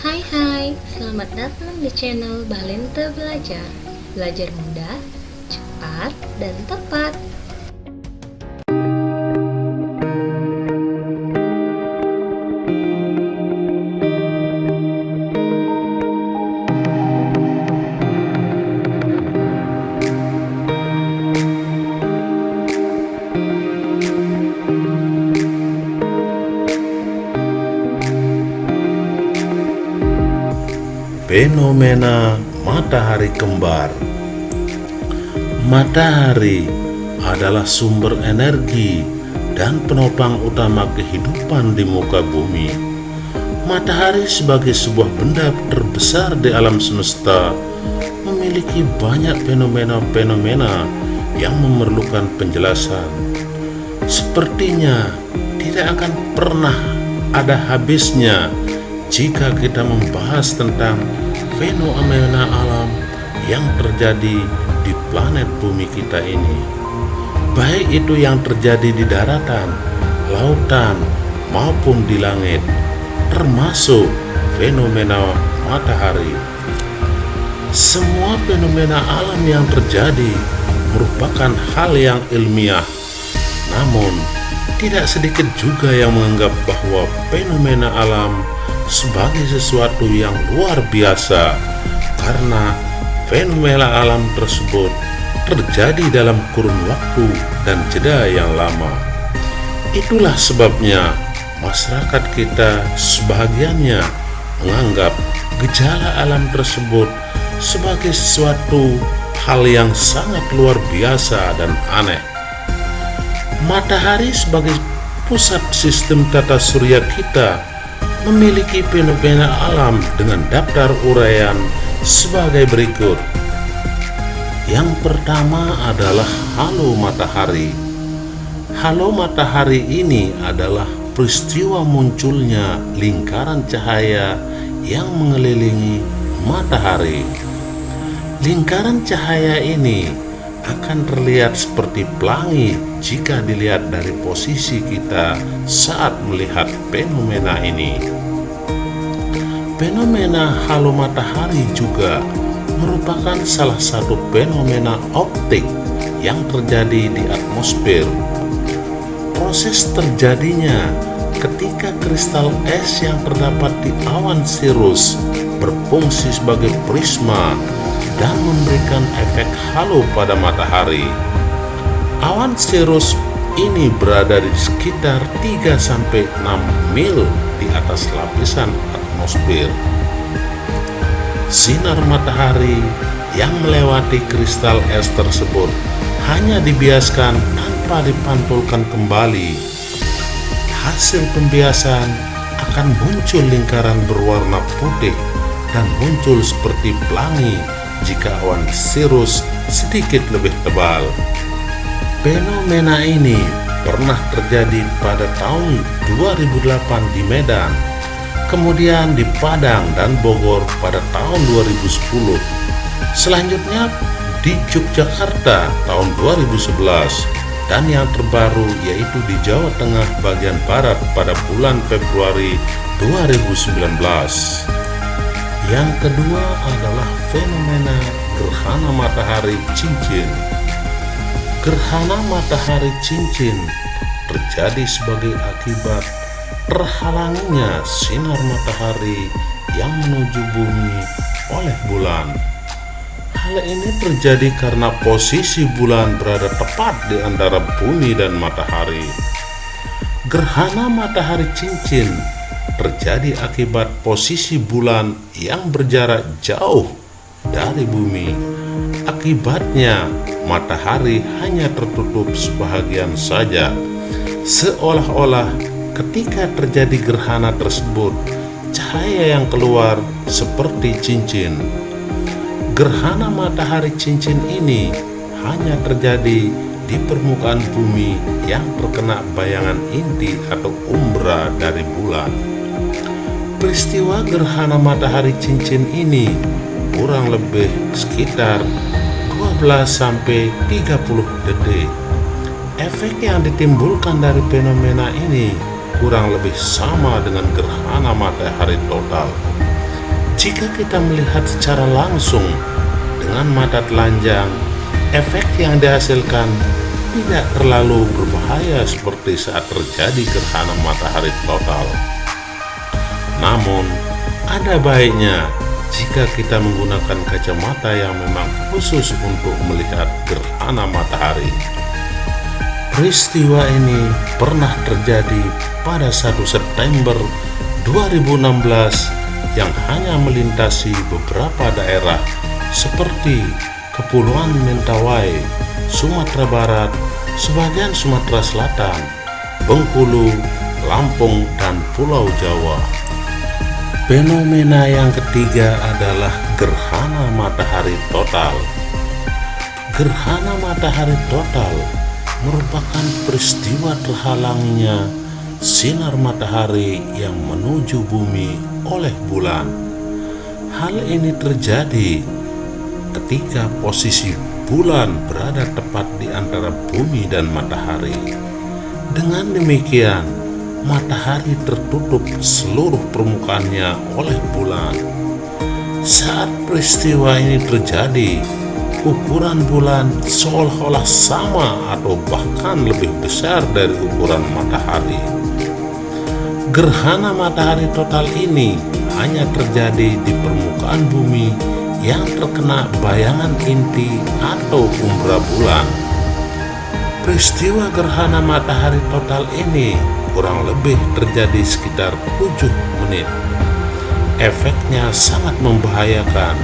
Hai, selamat datang di channel Balente Belajar. Belajar mudah, cepat, dan tepat. Fenomena matahari kembar. Matahari adalah sumber energi dan penopang utama kehidupan di muka bumi. Matahari sebagai sebuah benda terbesar di alam semesta memiliki banyak fenomena-fenomena yang memerlukan penjelasan. Sepertinya tidak akan pernah ada habisnya jika kita membahas tentang fenomena alam yang terjadi di planet bumi kita ini, baik itu yang terjadi di daratan, lautan, maupun di langit, termasuk fenomena matahari. Semua fenomena alam yang terjadi merupakan hal yang ilmiah, namun tidak sedikit juga yang menganggap bahwa fenomena alam sebagai sesuatu yang luar biasa karena fenomena alam tersebut terjadi dalam kurun waktu dan jeda yang lama. Itulah sebabnya masyarakat kita sebahagiannya menganggap gejala alam tersebut sebagai sesuatu hal yang sangat luar biasa dan aneh. Matahari sebagai pusat sistem tata surya kita memiliki fenomena alam dengan daftar uraian sebagai berikut. Yang pertama adalah halo matahari. Halo matahari ini adalah peristiwa munculnya lingkaran cahaya yang mengelilingi matahari. Lingkaran cahaya ini akan terlihat seperti pelangi jika dilihat dari posisi kita saat melihat fenomena ini. Fenomena halo matahari juga merupakan salah satu fenomena optik yang terjadi di atmosfer. Proses terjadinya ketika kristal es yang terdapat di awan sirus berfungsi sebagai prisma dan memberikan efek halo pada matahari. Awan sirus ini berada di sekitar 3-6 mil di atas lapisan atmosfer. Sinar matahari yang melewati kristal es tersebut hanya dibiaskan tanpa dipantulkan kembali. Hasil pembiasan akan muncul lingkaran berwarna putih dan muncul seperti pelangi jika awan sirus sedikit lebih tebal. Fenomena ini pernah terjadi pada tahun 2008 di Medan, kemudian di Padang dan Bogor pada tahun 2010. Selanjutnya di Yogyakarta tahun 2011 dan yang terbaru yaitu di Jawa Tengah bagian barat pada bulan Februari 2019. Yang kedua adalah fenomena gerhana matahari cincin. Gerhana matahari cincin terjadi sebagai akibat terhalanginya sinar matahari yang menuju bumi oleh bulan. Hal ini terjadi karena posisi bulan berada tepat di antara bumi dan matahari. Gerhana matahari cincin terjadi akibat posisi bulan yang berjarak jauh dari bumi. Akibatnya, matahari hanya tertutup sebahagian saja, seolah-olah ketika terjadi gerhana tersebut, cahaya yang keluar seperti cincin. Gerhana matahari cincin ini hanya terjadi di permukaan bumi yang terkena bayangan inti atau umbra dari bulan. Peristiwa gerhana matahari cincin ini kurang lebih sekitar 12-30 detik. Efek yang ditimbulkan dari fenomena ini kurang lebih sama dengan gerhana matahari total. Jika kita melihat secara langsung dengan mata telanjang, efek yang dihasilkan tidak terlalu berbahaya seperti saat terjadi gerhana matahari total. Namun, ada baiknya jika kita menggunakan kacamata yang memang khusus untuk melihat gerhana matahari. Peristiwa ini pernah terjadi pada 1 September 2016 yang hanya melintasi beberapa daerah seperti Kepulauan Mentawai, Sumatera Barat, sebagian Sumatera Selatan, Bengkulu, Lampung, dan Pulau Jawa. Fenomena yang ketiga adalah gerhana matahari total. Gerhana matahari total merupakan peristiwa terhalangnya sinar matahari yang menuju bumi oleh bulan. Hal ini terjadi ketika posisi bulan berada tepat di antara bumi dan matahari. Dengan demikian, matahari tertutup seluruh permukaannya oleh bulan. Saat peristiwa ini terjadi, ukuran bulan seolah-olah sama atau bahkan lebih besar dari ukuran matahari. Gerhana matahari total ini hanya terjadi di permukaan bumi yang terkena bayangan inti atau umbra bulan. Peristiwa gerhana matahari total ini kurang lebih terjadi sekitar 7 menit. Efeknya sangat membahayakan,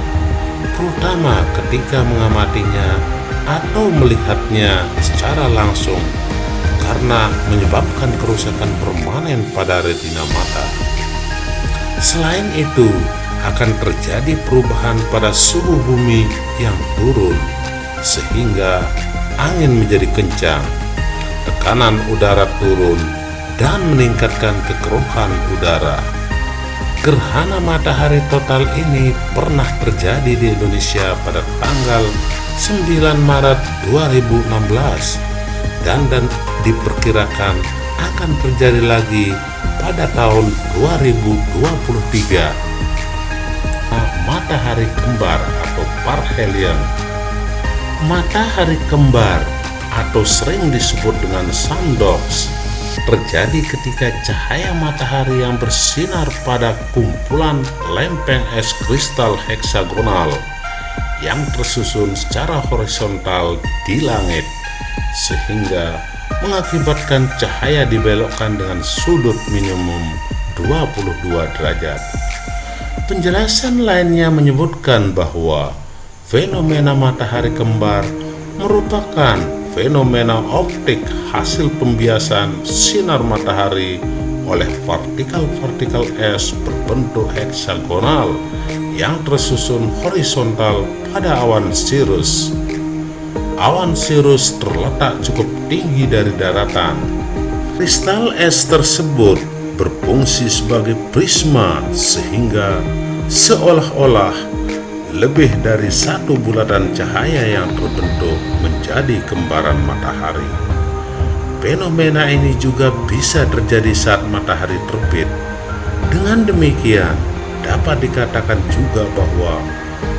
terutama ketika mengamatinya atau melihatnya secara langsung, karena menyebabkan kerusakan permanen pada retina mata. Selain itu, akan terjadi perubahan pada suhu bumi yang turun, sehingga angin menjadi kencang, tekanan udara turun, dan meningkatkan kekeruhan udara. Gerhana matahari total ini pernah terjadi di Indonesia pada tanggal 9 Maret 2016 dan diperkirakan akan terjadi lagi pada tahun 2023. Matahari kembar atau parhelion. Matahari kembar atau sering disebut dengan sundogs terjadi ketika cahaya matahari yang bersinar pada kumpulan lempeng es kristal heksagonal yang tersusun secara horizontal di langit, sehingga mengakibatkan cahaya dibelokkan dengan sudut minimum 22 derajat. Penjelasan lainnya menyebutkan bahwa fenomena matahari kembar merupakan fenomena optik hasil pembiasan sinar matahari oleh partikel-partikel es berbentuk heksagonal yang tersusun horizontal pada awan sirus. Awan sirus terletak cukup tinggi dari daratan. Kristal es tersebut berfungsi sebagai prisma sehingga seolah-olah lebih dari satu bulatan cahaya yang terbentuk menjadi kembaran matahari. Fenomena ini juga bisa terjadi saat matahari terbit. Dengan demikian, dapat dikatakan juga bahwa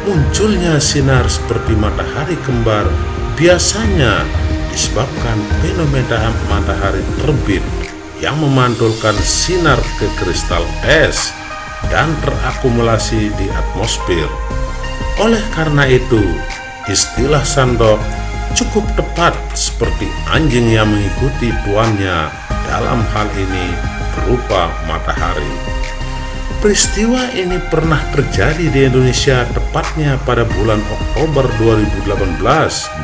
munculnya sinar seperti matahari kembar biasanya disebabkan fenomena matahari terbit yang memantulkan sinar ke kristal es dan terakumulasi di atmosfer. Oleh karena itu, istilah sandok cukup tepat seperti anjing yang mengikuti tuannya, dalam hal ini berupa matahari. Peristiwa ini pernah terjadi di Indonesia tepatnya pada bulan Oktober 2018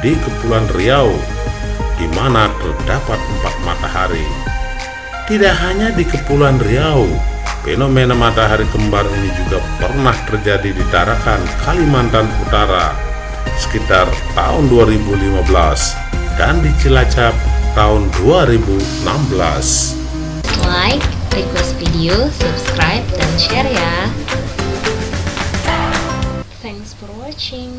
di Kepulauan Riau, di mana terdapat 4 matahari. Tidak hanya di Kepulauan Riau, fenomena matahari kembar ini juga pernah terjadi di Tarakan, Kalimantan Utara sekitar tahun 2015 dan di Cilacap tahun 2016. Like, request video, subscribe, dan share ya. Thanks for watching.